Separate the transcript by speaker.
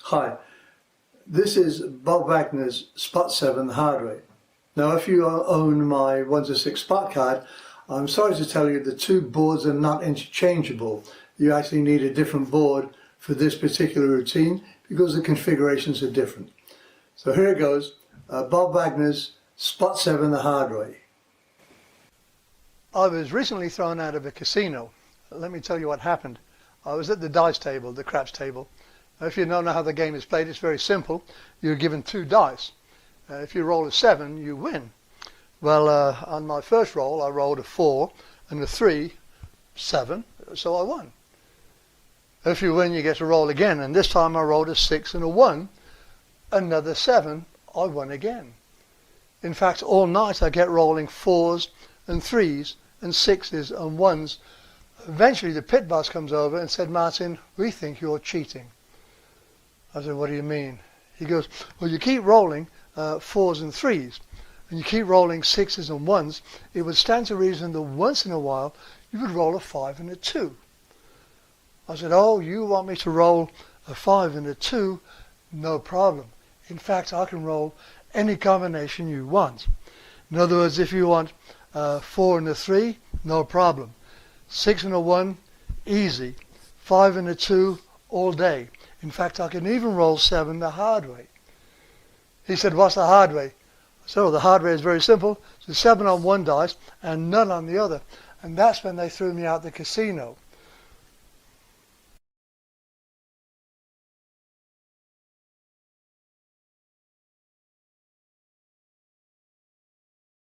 Speaker 1: Hi, this is Bob Wagner's Spot 7 hard way. Now if you own my 1 to 6 spot card, I'm sorry to tell you the two boards are not interchangeable. You actually need a different board for this particular routine because the configurations are different. So here it goes, Bob Wagner's Spot 7 the hard way. I was recently thrown out of a casino. Let me tell you what happened. I was at the dice table, the craps table. If you don't know how the game is played, it's very simple. You're given 2 dice. If you roll a 7, you win. Well, on my first roll, I rolled a 4 and a 3, 7, so I won. If you win, you get to roll again, and this time I rolled a 6 and a 1, another 7, I won again. In fact, all night I get rolling 4s and 3s and 6s and 1s. Eventually the pit boss comes over and said, "Martin, we think you're cheating." I said, "What do you mean?" He goes, "Well, you keep rolling 4s and 3s, and you keep rolling 6s and 1s. It would stand to reason that once in a while you would roll a 5 and a 2. I said, "Oh, you want me to roll a 5 and a 2? No problem. In fact, I can roll any combination you want. In other words, if you want 4 and a 3, no problem. 6 and a 1, easy. 5 and a 2, all day. In fact, I can even roll 7 the hard way." He said, "What's the hard way?" I said, "Oh, the hard way is very simple. It's 7 on one dice and none on the other." And that's when they threw me out the casino.